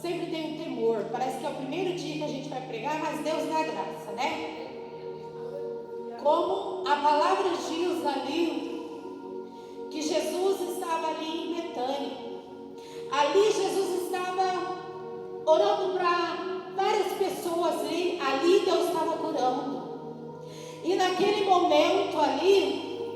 sempre tenho temor. Parece que é o primeiro dia que a gente vai pregar, mas Deus dá graça, né? Como a palavra diz ali, que Jesus estava ali em Betânia. Ali Jesus estava orando para várias pessoas ali. Ali Deus estava curando. E naquele momento ali,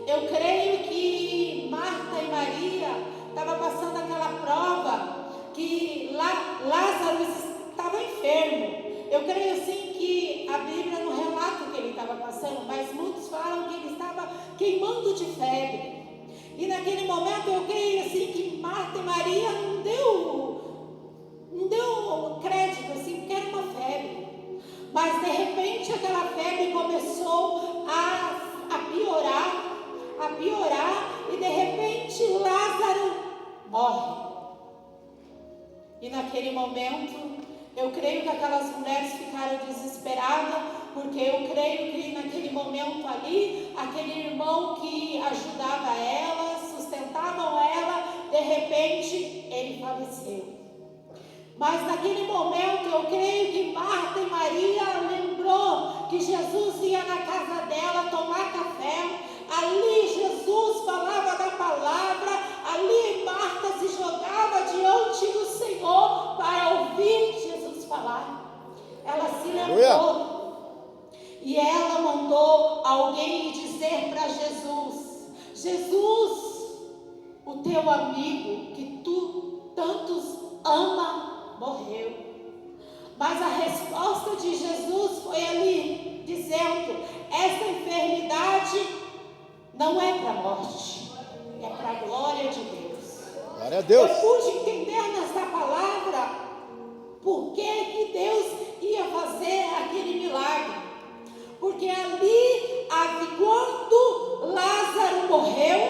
eu creio que Marta e Maria estavam passando aquela prova que Lázaro estava enfermo. Eu creio assim que a Bíblia não relata o que ele estava passando, mas muitos falam que ele estava queimando de febre. E naquele momento eu creio assim que Marta e Maria não deu crédito assim, porque era uma febre. Mas de repente aquela febre começou a piorar, e de repente Lázaro morre. E naquele momento, eu creio que aquelas mulheres ficaram desesperadas, porque eu creio que naquele momento ali, aquele irmão que ajudava ela, sustentavam ela, de repente ele faleceu. Mas naquele momento eu creio que Marta e Maria lembrou que Jesus ia na casa dela tomar café. Ali Jesus falava da palavra, ali Marta se jogava diante do Senhor para ouvir Jesus falar. Ela se lembrou e ela mandou alguém dizer para Jesus: Jesus, o teu amigo que tu tantos ama, morreu. Mas a resposta de Jesus foi ali, dizendo: essa enfermidade não é para a morte, é para a glória de Deus. Glória a Deus. Eu pude entender nessa palavra por que Deus ia fazer aquele milagre. Porque ali, quando Lázaro morreu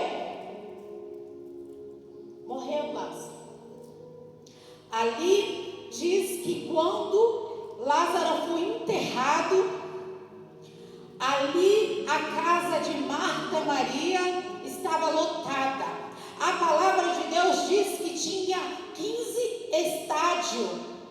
Lázaro. Ali diz que quando Lázaro foi enterrado, ali a casa de Marta e Maria estava lotada. A palavra de Deus diz que tinha 15 estádios.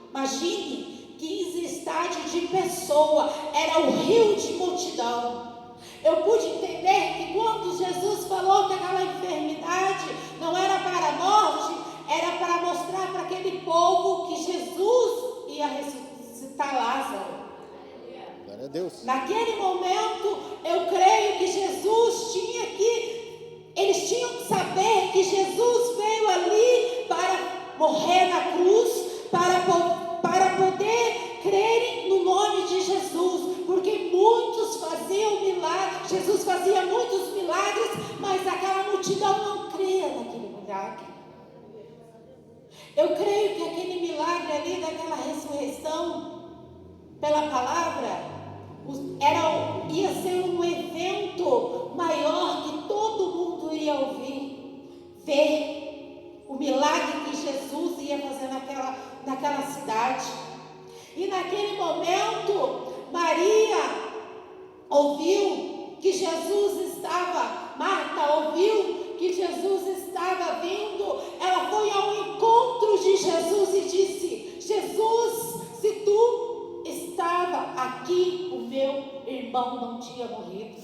Imagine, 15 estádios de pessoa. Era o rio de multidão. Eu pude entender que quando Jesus falou que aquela enfermidade não era para a morte, era para mostrar para aquele povo que Jesus ia ressuscitar Lázaro. Glória a Deus. Naquele momento, eu creio que eles tinham que saber que Jesus veio ali para morrer na cruz, para poder crerem no nome de Jesus, porque muitos faziam milagres, Jesus fazia muitos milagres, mas aquela multidão não cria naquele milagre. Eu creio que aquele milagre ali, daquela ressurreição, pela palavra, ia ser um evento maior que todo mundo ia ouvir, ver o milagre que Jesus ia fazer naquela cidade. E naquele momento, Maria ouviu que Jesus estava, Marta ouviu que Jesus estava vindo. Ela foi ao encontro de Jesus e disse: Jesus, se tu estava aqui, o meu irmão não tinha morrido.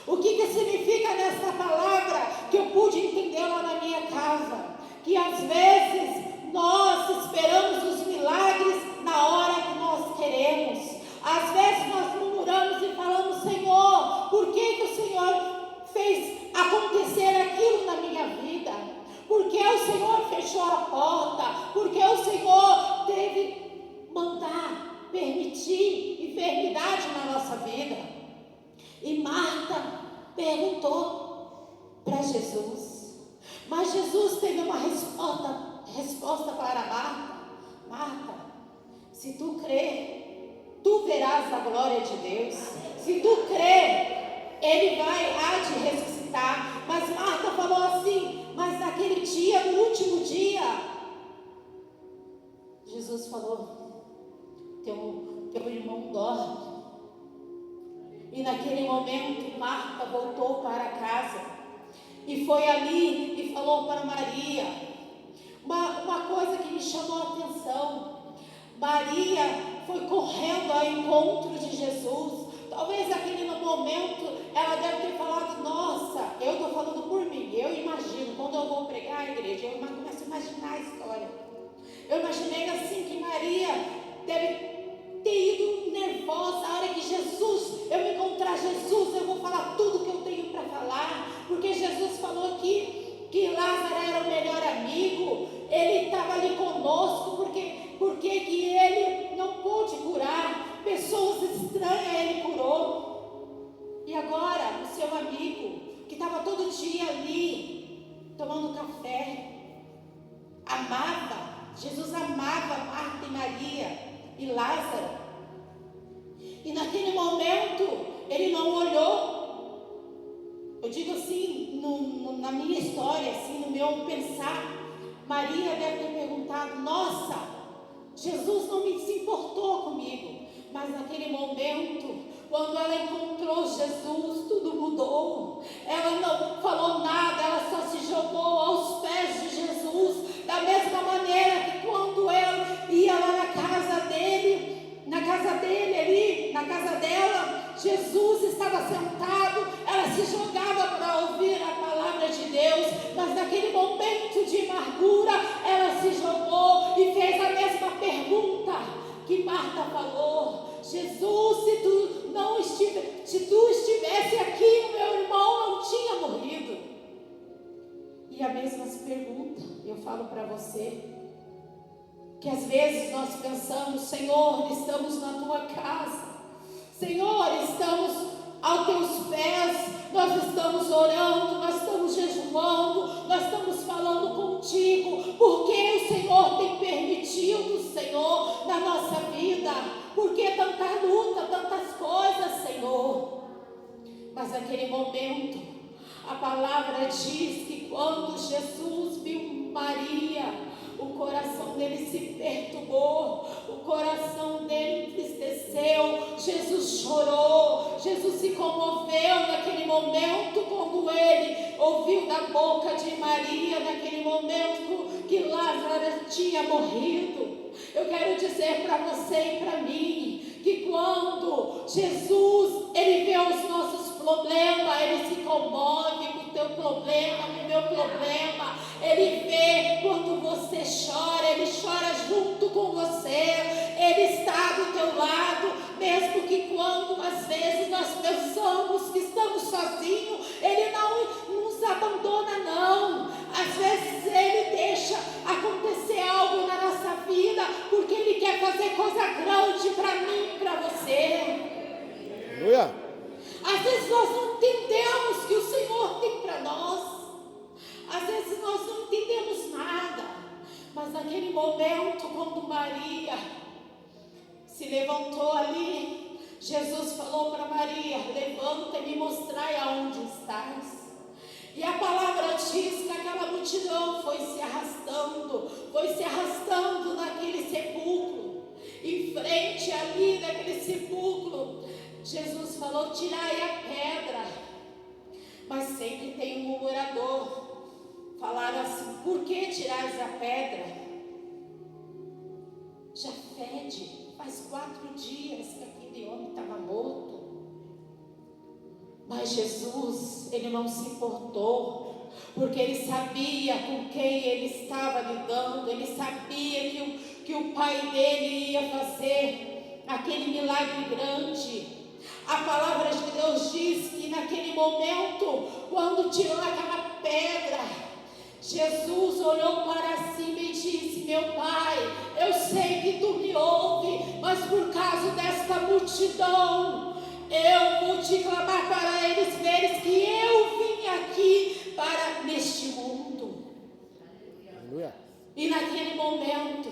O que significa nessa palavra que eu pude entender lá na minha casa? Que às vezes nós esperamos os milagres na hora que nós queremos. Às vezes nós murmuramos e falamos: Senhor, por que o Senhor fez acontecer aquilo na minha vida? Por que o Senhor fechou a porta? Por que o Senhor teve mandar, permitir enfermidade na nossa vida? E Marta perguntou para Jesus, mas Jesus teve uma resposta para Marta: Marta, se tu crer, tu verás a glória de Deus. Se tu crer, Ele há de ressuscitar. Mas Marta falou assim: mas naquele dia, no último dia, Jesus falou: teu irmão dorme. E naquele momento Marta voltou para casa e foi ali e falou para Maria uma coisa que me chamou a atenção. Maria foi correndo ao encontro de Jesus. Talvez naquele momento ela deve ter falado: nossa, eu estou falando por mim, eu imagino, quando eu vou pregar a igreja, eu começo a imaginar a história. Eu imaginei assim que Maria deve ter ido nervosa. A hora que eu me encontrar Jesus, eu vou falar tudo que eu tenho para falar, porque Jesus falou que Lázaro era o melhor amigo, ele estava ali conosco, porque que ele não pôde curar, pessoas estranhas ele curou. E agora o seu amigo, que estava todo dia ali, tomando café, Jesus amava Marta e Maria e Lázaro, e naquele momento ele não olhou. Eu digo assim, na minha história, assim, no meu pensar, Maria deve ter perguntado: nossa, Jesus não se importou comigo. Mas naquele momento, quando ela encontrou Jesus, tudo mudou. Ela não falou nada, ela só se jogou aos pés de Jesus. Da mesma maneira que quando ela ia lá na casa dele ali, na casa dela, Jesus estava sentado, ela se jogava para ouvir a palavra de Deus, mas naquele momento de amargura, ela se jogou e fez a mesma pergunta que Marta falou: Jesus, se tu estivesse aqui, o meu irmão não tinha morrido. E a mesma pergunta eu falo para você, que às vezes nós pensamos: Senhor, estamos na tua casa, Senhor, estamos aos teus pés, nós estamos orando, nós estamos jejuando, nós estamos falando contigo, porque o Senhor tem permitido, Senhor, na nossa vida, porque tanta luta, tantas coisas, Senhor. Mas naquele momento, a palavra diz que quando Jesus viu Maria, o coração dele se perturbou, o coração dele entristeceu, Jesus chorou, Jesus se comoveu naquele momento, quando ele ouviu da boca de Maria, naquele momento que Lázaro tinha morrido. Eu quero dizer para você e para mim, que quando Jesus, ele vê os nossos problemas, ele se comove com o teu problema, com o meu problema. Ele vê quando você chora, ele chora junto com você, ele está do teu lado, mesmo que quando às vezes nós pensamos que estamos sozinhos, ele não nos abandona, não. Às vezes ele deixa acontecer algo na nossa vida, porque ele quer fazer coisa grande para mim e para você. Aleluia. Às vezes nós não entendemos que o Senhor tem para nós. Às vezes nós não entendemos nada. Mas naquele momento, quando Maria se levantou ali, Jesus falou para Maria: levanta e me mostrai aonde estás. E a palavra diz que aquela multidão foi se arrastando naquele sepulcro. Em frente ali daquele sepulcro, Jesus falou: tirai a pedra. Mas sempre tem um murmurador. Falaram assim: por que tirais a pedra? Já fede, faz 4 dias que aquele homem estava morto. Mas Jesus, ele não se importou, porque ele sabia com quem ele estava lidando. Ele sabia que o pai dele ia fazer aquele milagre grande. A palavra de Deus diz que naquele momento, quando tirou aquela pedra, Jesus olhou para cima e disse: meu Pai, eu sei que tu me ouves, mas por causa desta multidão, eu vou te clamar para eles verem que eu vim aqui para neste mundo. Aleluia. E naquele momento,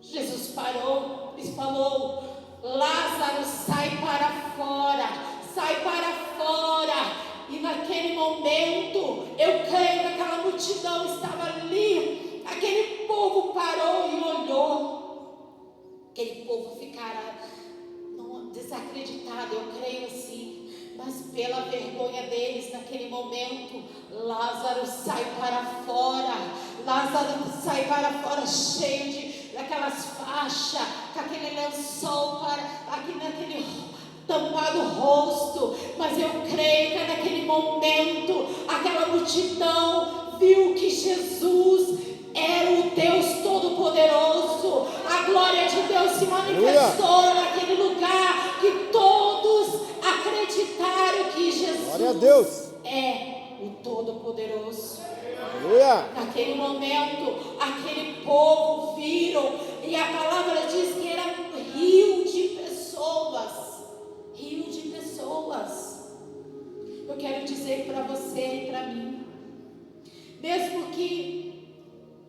Jesus parou e falou: Lázaro, sai para fora, sai para fora. E naquele momento, eu creio que aquela multidão estava ali, aquele povo parou e olhou, aquele povo ficara desacreditado, eu creio assim, mas pela vergonha deles, naquele momento, Lázaro sai para fora, cheio daquelas fadas, faixa, com aquele lençol aqui naquele tampado rosto, mas eu creio que naquele momento aquela multidão viu que Jesus era o Deus Todo-Poderoso. A glória de Deus se manifestou naquele lugar, que todos acreditaram que Jesus é o Todo-Poderoso. Naquele momento, aquele povo viram, e a palavra diz que era um rio de pessoas. Rio de pessoas. Eu quero dizer para você e para mim, mesmo que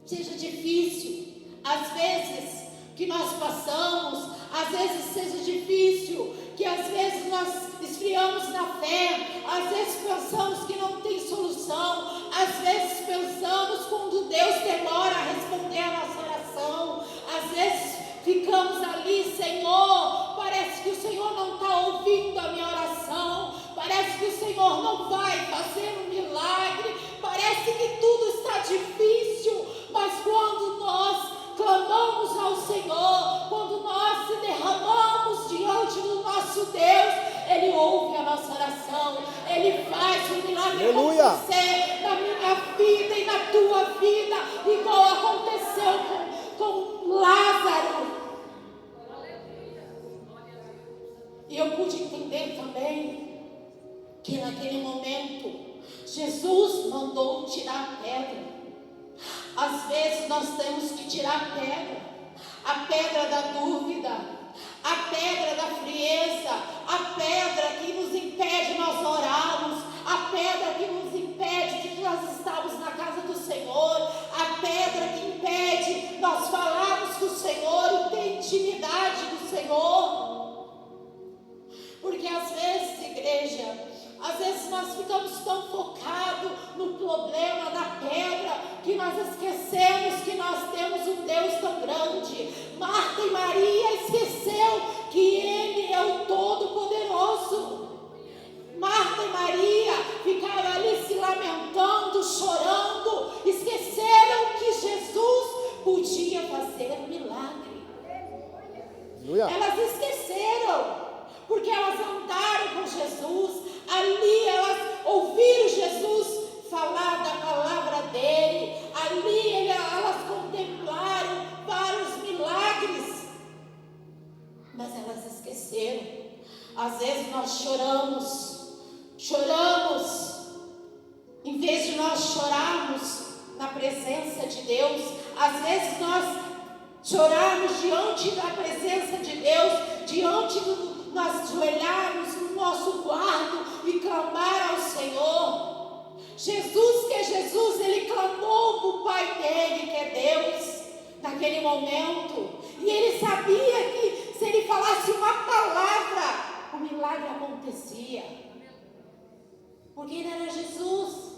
seja difícil, às vezes que nós passamos, às vezes seja difícil, que às vezes nós esfriamos na fé, às vezes pensamos que não tem solução, às vezes pensamos quando Deus demora a responder a nossa oração, às vezes ficamos ali, Senhor, parece que o Senhor não está ouvindo a minha oração, parece que o Senhor não vai fazer um milagre, parece que tudo está difícil, mas quando nós clamamos ao Senhor, quando nós se derramamos diante do nosso Deus, Ele ouve a nossa oração, Ele faz o milagre acontecer na minha vida e na tua vida, igual aconteceu com Lázaro. E eu pude entender também que naquele momento Jesus mandou tirar a pedra. Às vezes nós temos que tirar a pedra da dúvida, a pedra da frieza, a pedra que nos impede nós orarmos, a pedra que nos impede de nós estarmos na casa do Senhor, a pedra que impede nós falarmos com o Senhor e ter intimidade do Senhor. Porque às vezes, igreja, às vezes nós ficamos tão focados no problema da pedra que nós esquecemos que nós temos um Deus tão grande. Marta e Maria esqueceu que Ele é o Todo-Poderoso. Marta e Maria ficaram ali se lamentando, chorando, esqueceram que Jesus podia fazer um milagre. Elas esqueceram, porque elas andaram com Jesus, ali elas ouviram Jesus falar da palavra dele, ali elas contemplaram vários milagres, mas elas esqueceram. Às vezes nós choramos, em vez de nós chorarmos na presença de Deus, às vezes nós chorarmos diante da presença de Deus, diante do nós ajoelharmos no nosso quarto e clamar ao Senhor. Jesus, que é Jesus, Ele clamou para o Pai dele, que é Deus, naquele momento, e Ele sabia que se Ele falasse uma palavra, o milagre acontecia, porque Ele era Jesus.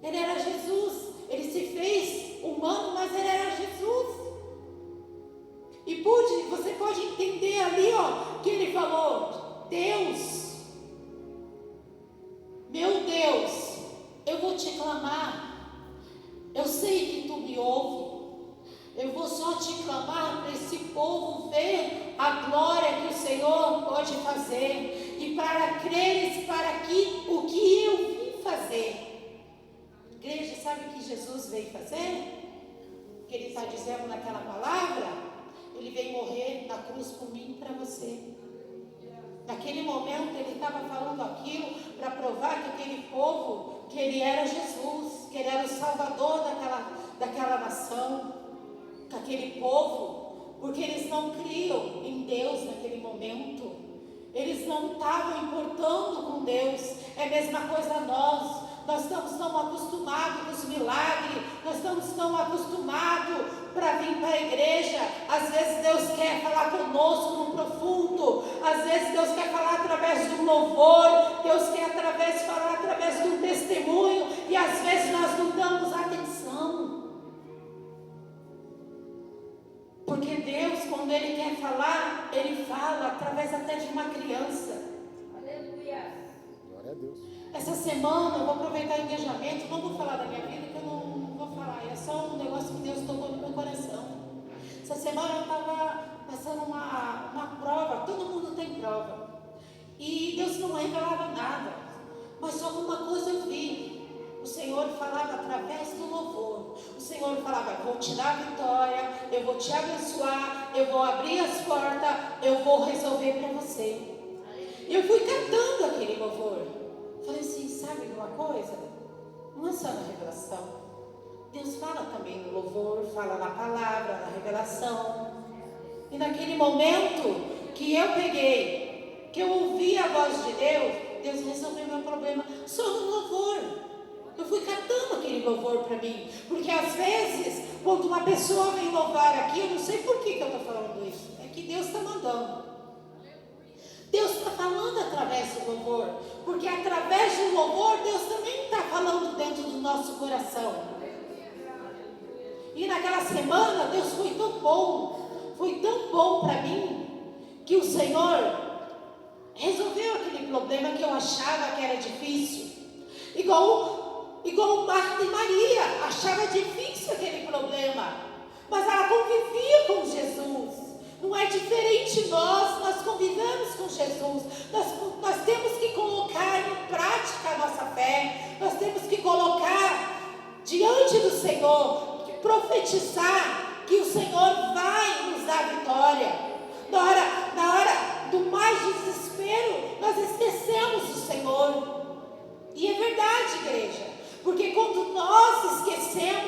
Ele era Jesus, Ele se fez humano, mas Ele era Jesus. E você pode entender ali, que Ele falou: Deus, meu Deus, eu vou te clamar, eu sei que tu me ouve, eu vou só te clamar para esse povo ver a glória que o Senhor pode fazer, e para creres para o que eu vim fazer. Igreja, sabe o que Jesus veio fazer? O que Ele está dizendo naquela palavra? Ele veio morrer na cruz por mim e para você. Naquele momento Ele estava falando aquilo para provar que aquele povo, que Ele era Jesus, que Ele era o Salvador daquela nação, daquele povo, porque eles não criam em Deus naquele momento, eles não estavam importando com Deus. É a mesma coisa nós estamos tão acostumados com os milagres, nós estamos tão acostumados para vir para a igreja. Às vezes Deus quer falar conosco no profundo, às vezes Deus quer falar através do louvor, Deus quer falar através do testemunho, e às vezes nós não damos atenção, porque Deus, quando Ele quer falar, Ele fala através até de uma criança. Aleluia. Glória a Deus. Essa semana eu vou aproveitar o engajamento, não vou falar da minha vida, que eu não vou falar, é só um negócio que Deus tocou no meu coração. Essa semana eu fazendo uma prova, todo mundo tem prova. E Deus não revelava nada. Mas só uma coisa eu vi. O Senhor falava através do louvor. O Senhor falava: eu vou te dar a vitória, eu vou te abençoar, eu vou abrir as portas, eu vou resolver para você. Eu fui cantando aquele louvor. Falei assim: sabe de uma coisa? Não é só na revelação. Deus fala também no louvor, fala na palavra, na revelação. E naquele momento que eu peguei, que eu ouvi a voz de Deus, Deus resolveu meu problema só no louvor. Eu fui cantando aquele louvor para mim. Porque às vezes, quando uma pessoa vem louvar aqui, eu não sei por que eu estou falando isso. É que Deus está mandando. Deus está falando através do louvor. Porque através do louvor, Deus também está falando dentro do nosso coração. E naquela semana, Deus foi tão bom para mim, que o Senhor resolveu aquele problema que eu achava que era difícil. Igual Marta e Maria, achava difícil aquele problema, mas ela convivia com Jesus. Não é diferente nós convivemos com Jesus. Nós temos que colocar em prática a nossa fé. Nós temos que colocar diante do Senhor, profetizar que o Senhor vai nos dar vitória. Na hora do mais desespero, nós esquecemos o Senhor. E é verdade, igreja, porque quando nós esquecemos